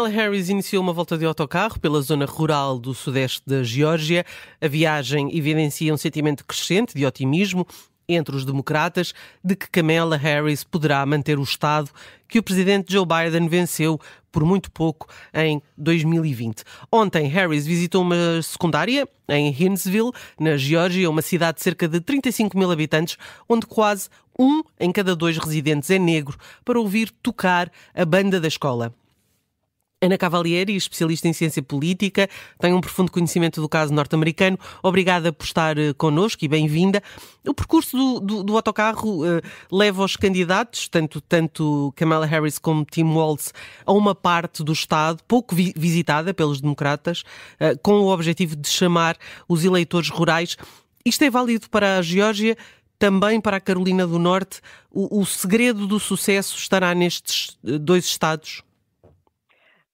Kamala Harris iniciou uma volta de autocarro pela zona rural do sudeste da Geórgia. A viagem evidencia um sentimento crescente de otimismo entre os democratas de que Kamala Harris poderá manter o Estado que o presidente Joe Biden venceu por muito pouco em 2020. Ontem, Harris visitou uma secundária em Hinesville, na Geórgia, uma cidade de cerca de 35 mil habitantes, onde quase 1 em cada 2 residentes é negro, para ouvir tocar a banda da escola. Ana Cavalieri, especialista em ciência política, tem um profundo conhecimento do caso norte-americano. Obrigada por estar connosco e bem-vinda. O percurso do autocarro leva os candidatos, tanto Kamala Harris como Tim Walz, a uma parte do Estado pouco visitada pelos democratas, com o objetivo de chamar os eleitores rurais. Isto é válido para a Geórgia, também para a Carolina do Norte. O segredo do sucesso estará nestes 2 estados?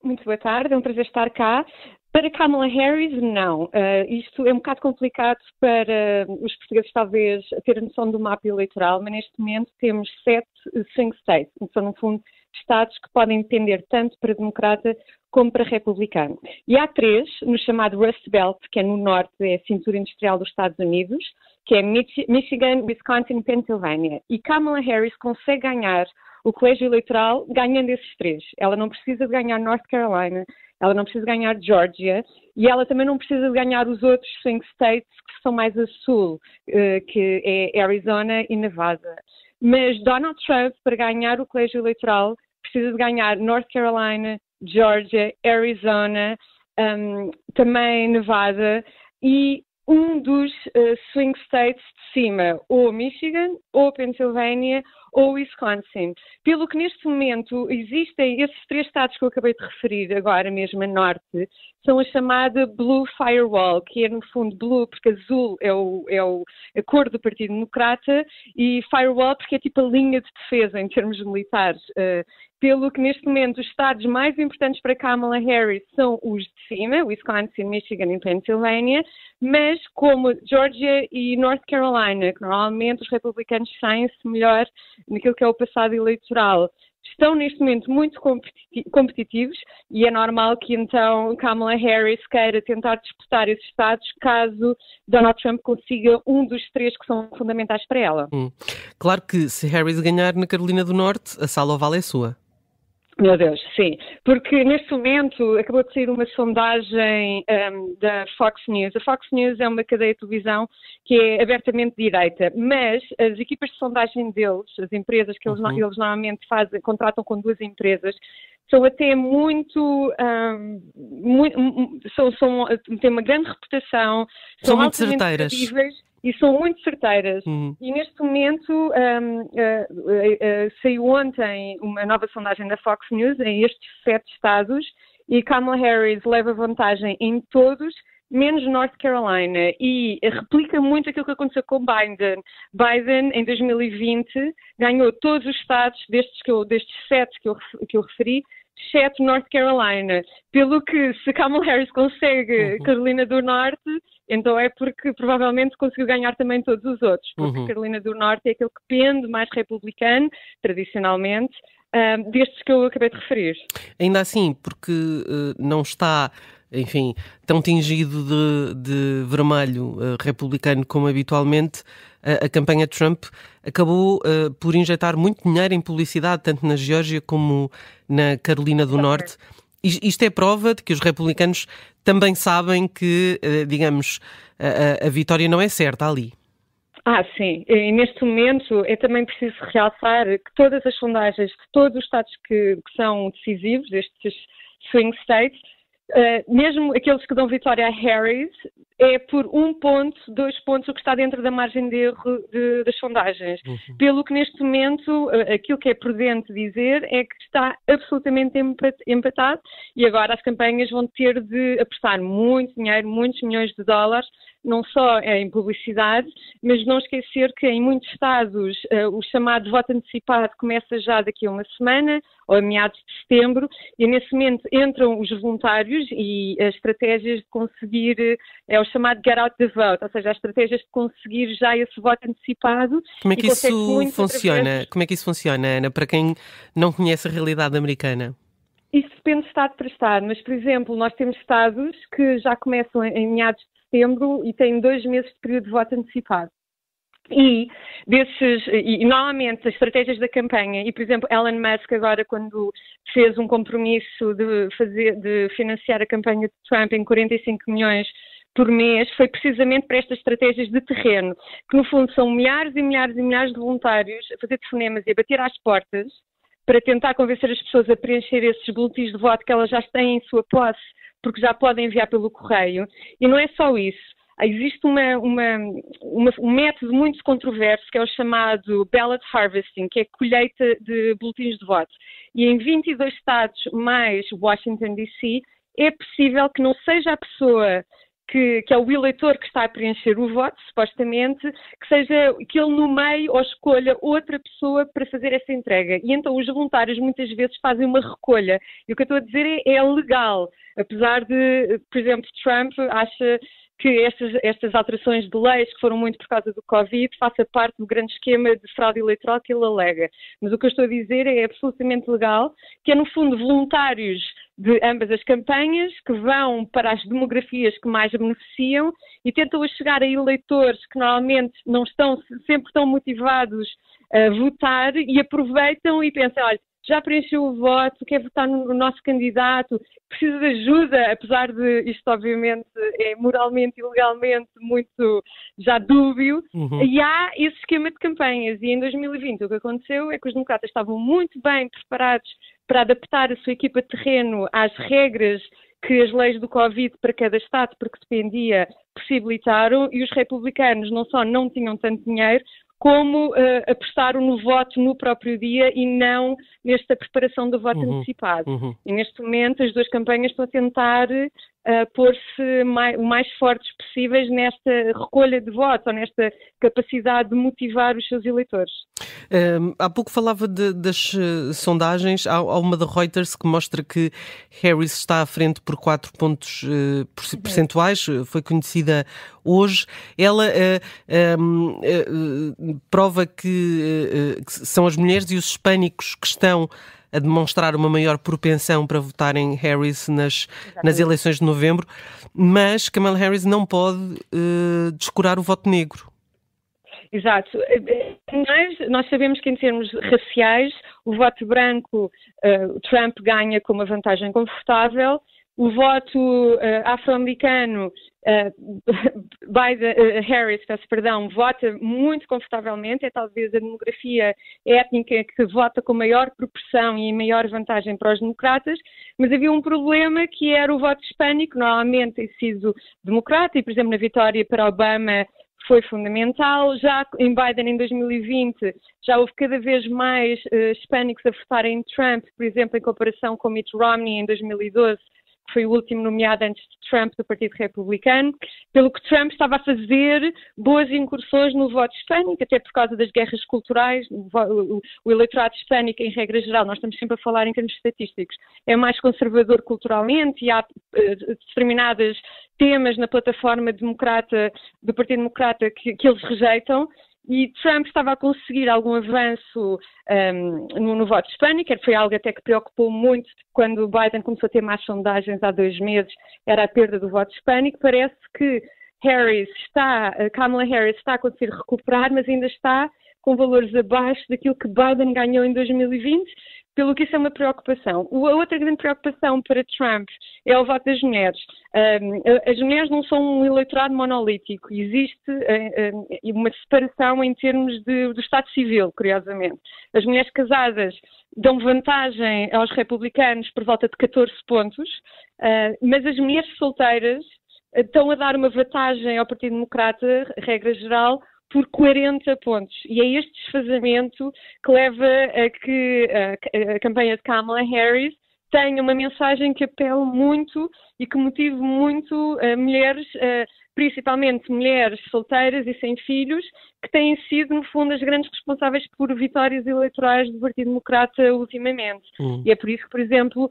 Muito boa tarde, é um prazer estar cá. Para Kamala Harris, não. Isto é um bocado complicado para os portugueses, talvez, ter a noção do mapa eleitoral, mas neste momento temos 7 swing states, que são, no fundo, estados que podem depender tanto para democrata como para republicano. E há 3, no chamado Rust Belt, que é no norte, é a cintura industrial dos Estados Unidos, que é Michigan, Wisconsin e Pennsylvania. E Kamala Harris consegue ganhar o colégio eleitoral ganhando esses 3. Ela não precisa de ganhar North Carolina, ela não precisa de ganhar Georgia e ela também não precisa de ganhar os outros swing states que são mais a sul, que é Arizona e Nevada. Mas Donald Trump, para ganhar o colégio eleitoral, precisa de ganhar North Carolina, Georgia, Arizona, também Nevada e um dos swing states de cima, ou Michigan, ou Pennsylvania, ou Wisconsin. Pelo que neste momento existem esses 3 estados que eu acabei de referir agora mesmo a norte, são a chamada Blue Firewall, que é no fundo blue porque azul é a cor do Partido Democrata e Firewall porque é tipo a linha de defesa em termos militares. Pelo que neste momento os estados mais importantes para Kamala Harris são os de cima, Wisconsin, Michigan e Pennsylvania, mas como Georgia e North Carolina, que normalmente os republicanos saem-se melhor naquilo que é o passado eleitoral, estão neste momento muito competitivos e é normal que então Kamala Harris queira tentar disputar esses estados caso Donald Trump consiga um dos 3 que são fundamentais para ela. Claro que se Harris ganhar na Carolina do Norte, a sala oval é sua. Meu Deus, sim. Porque neste momento acabou de sair uma sondagem da Fox News. A Fox News é uma cadeia de televisão que é abertamente de direita, mas as equipas de sondagem deles, as empresas que eles normalmente contratam com 2 empresas, são até têm uma grande reputação, são muito certeiras. E são muito certeiras. E neste momento saiu ontem uma nova sondagem da Fox News em estes 7 estados e Kamala Harris leva vantagem em todos, menos North Carolina. E replica muito aquilo que aconteceu com Biden. Biden, em 2020, ganhou todos os estados destes 7 que eu referi, exceto North Carolina. Pelo que, se Kamala Harris consegue Carolina do Norte, então é porque provavelmente conseguiu ganhar também todos os outros, porque Carolina do Norte é aquele que pende mais republicano, tradicionalmente, destes que eu acabei de referir. Ainda assim, porque não está, enfim, tão tingido de vermelho republicano como habitualmente, a campanha de Trump acabou por injetar muito dinheiro em publicidade, tanto na Geórgia como na Carolina do Norte. Isto é prova de que os republicanos também sabem que, digamos, a vitória não é certa ali. Sim. E neste momento é também preciso realçar que todas as sondagens de todos os estados que são decisivos, estes swing states, mesmo aqueles que dão vitória a Harris, é por 1 ponto, 2 pontos o que está dentro da margem de erro das sondagens. Pelo que neste momento, aquilo que é prudente dizer é que está absolutamente empatado e agora as campanhas vão ter de apostar muito dinheiro, muitos milhões de dólares, não só em publicidade, mas não esquecer que em muitos estados o chamado voto antecipado começa já daqui a uma semana, ou a meados de setembro, e nesse momento entram os voluntários e as estratégias de conseguir, é o chamado get out the vote, ou seja, as estratégias de conseguir já esse voto antecipado. Como é que isso funciona? Como é que isso funciona, Ana, para quem não conhece a realidade americana? Isso depende de estado para estado, mas, por exemplo, nós temos estados que já começam em meados de setembro e têm 2 meses de período de voto antecipado. E normalmente as estratégias da campanha, e por exemplo Elon Musk agora quando fez um compromisso de financiar a campanha de Trump em 45 milhões por mês, foi precisamente para estas estratégias de terreno, que no fundo são milhares e milhares e milhares de voluntários a fazer telefonemas e a bater às portas para tentar convencer as pessoas a preencher esses boletins de voto que elas já têm em sua posse, porque já podem enviar pelo correio. E não é só isso. Existe um método muito controverso que é o chamado ballot harvesting, que é a colheita de boletins de voto. E em 22 estados mais Washington DC é possível que não seja a pessoa que é o eleitor que está a preencher o voto, supostamente, que ele nomeie ou escolha outra pessoa para fazer essa entrega. E então os voluntários muitas vezes fazem uma recolha. E o que eu estou a dizer é legal. Apesar de, por exemplo, Trump acha que estas alterações de leis, que foram muito por causa do Covid, faça parte do grande esquema de fraude eleitoral que ele alega. Mas o que eu estou a dizer é absolutamente legal, que é, no fundo, voluntários de ambas as campanhas que vão para as demografias que mais beneficiam e tentam chegar a eleitores que normalmente não estão sempre tão motivados a votar e aproveitam e pensam, olha, já preencheu o voto, quer votar no nosso candidato, precisa de ajuda, apesar de isto obviamente é moralmente e legalmente muito já dúbio, e há esse esquema de campanhas. E em 2020 o que aconteceu é que os democratas estavam muito bem preparados para adaptar a sua equipa de terreno às regras que as leis do Covid para cada estado, porque dependia, possibilitaram, e os republicanos não só não tinham tanto dinheiro, como apostaram no voto no próprio dia e não nesta preparação do voto antecipado. E neste momento as duas campanhas estão a tentar pôr-se o mais fortes possíveis nesta recolha de votos ou nesta capacidade de motivar os seus eleitores. Há pouco falava das sondagens. Há uma da Reuters que mostra que Harris está à frente por 4 pontos percentuais. Foi conhecida hoje. Ela prova que são as mulheres e os hispânicos que estão a demonstrar uma maior propensão para votar em Harris nas eleições de novembro, mas Kamala Harris não pode descurar o voto negro. Exato. Nós sabemos que em termos raciais o voto branco Trump ganha com uma vantagem confortável. O voto afro-americano, Harris, vota muito confortavelmente, é talvez a demografia étnica que vota com maior proporção e maior vantagem para os democratas, mas havia um problema que era o voto hispânico, normalmente tem sido democrata, e por exemplo na vitória para Obama foi fundamental. Já em Biden em 2020 já houve cada vez mais hispânicos a votarem em Trump, por exemplo em comparação com Mitt Romney em 2012, que foi o último nomeado antes de Trump do Partido Republicano, pelo que Trump estava a fazer boas incursões no voto hispânico, até por causa das guerras culturais. O eleitorado hispânico, em regra geral, nós estamos sempre a falar em termos estatísticos, é mais conservador culturalmente e há determinados temas na plataforma democrata, do Partido Democrata que eles rejeitam. E Trump estava a conseguir algum avanço no voto hispânico, foi algo até que preocupou muito quando Biden começou a ter mais sondagens há 2 meses, era a perda do voto hispânico. Parece que Kamala Harris está a conseguir recuperar, mas ainda está com valores abaixo daquilo que Biden ganhou em 2020, pelo que isso é uma preocupação. A outra grande preocupação para Trump é o voto das mulheres. As mulheres não são um eleitorado monolítico. Existe uma separação em termos do Estado civil, curiosamente. As mulheres casadas dão vantagem aos republicanos por volta de 14 pontos, mas as mulheres solteiras estão a dar uma vantagem ao Partido Democrata, regra geral, por 40 pontos. E é este desfazamento que leva a que a campanha de Kamala Harris tenha uma mensagem que apela muito e que motive muito mulheres a principalmente mulheres solteiras e sem filhos, que têm sido, no fundo, as grandes responsáveis por vitórias eleitorais do Partido Democrata ultimamente. E é por isso que, por exemplo,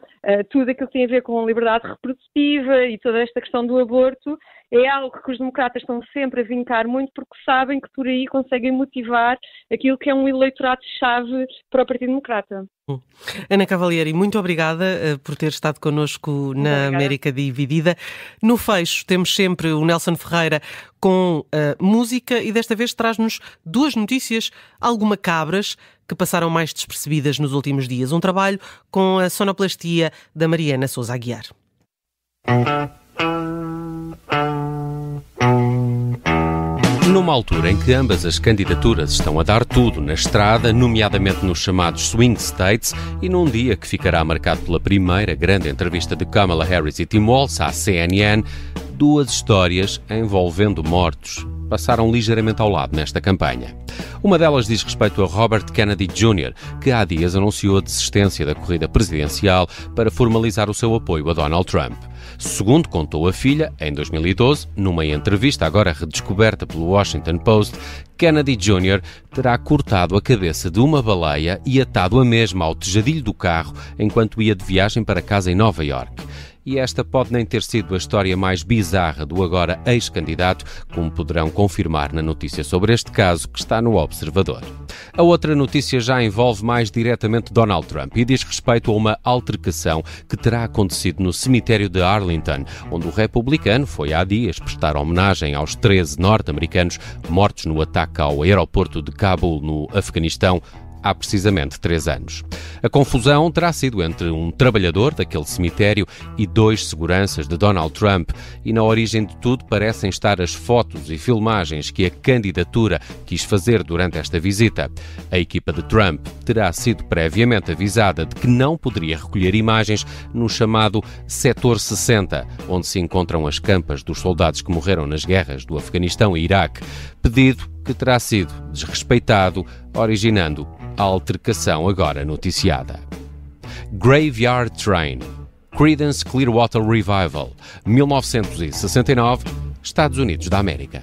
tudo aquilo que tem a ver com liberdade reprodutiva e toda esta questão do aborto é algo que os democratas estão sempre a vincar muito, porque sabem que por aí conseguem motivar aquilo que é um eleitorado-chave para o Partido Democrata. Ana Cavalieri, muito obrigada por ter estado connosco na América Dividida. No fecho temos sempre o Nelson Ferreira com música e desta vez traz-nos duas notícias algo macabras que passaram mais despercebidas nos últimos dias. Um trabalho com a sonoplastia da Mariana Sousa Aguiar. Numa altura em que ambas as candidaturas estão a dar tudo na estrada, nomeadamente nos chamados swing states, e num dia que ficará marcado pela primeira grande entrevista de Kamala Harris e Tim Walz à CNN, duas histórias envolvendo mortos passaram ligeiramente ao lado nesta campanha. Uma delas diz respeito a Robert Kennedy Jr., que há dias anunciou a desistência da corrida presidencial para formalizar o seu apoio a Donald Trump. Segundo contou a filha, em 2012, numa entrevista agora redescoberta pelo Washington Post, Kennedy Jr. terá cortado a cabeça de uma baleia e atado a mesma ao tejadilho do carro enquanto ia de viagem para casa em Nova Iorque. E esta pode nem ter sido a história mais bizarra do agora ex-candidato, como poderão confirmar na notícia sobre este caso que está no Observador. A outra notícia já envolve mais diretamente Donald Trump e diz respeito a uma altercação que terá acontecido no cemitério de Arlington, onde o republicano foi há dias prestar homenagem aos 13 norte-americanos mortos no ataque ao aeroporto de Cabul, no Afeganistão, há precisamente 3 anos. A confusão terá sido entre um trabalhador daquele cemitério e 2 seguranças de Donald Trump, e na origem de tudo parecem estar as fotos e filmagens que a candidatura quis fazer durante esta visita. A equipa de Trump terá sido previamente avisada de que não poderia recolher imagens no chamado Setor 60, onde se encontram as campas dos soldados que morreram nas guerras do Afeganistão e Iraque, pedido que terá sido desrespeitado, originando a altercação agora noticiada. Graveyard Train, Creedence Clearwater Revival, 1969, Estados Unidos da América.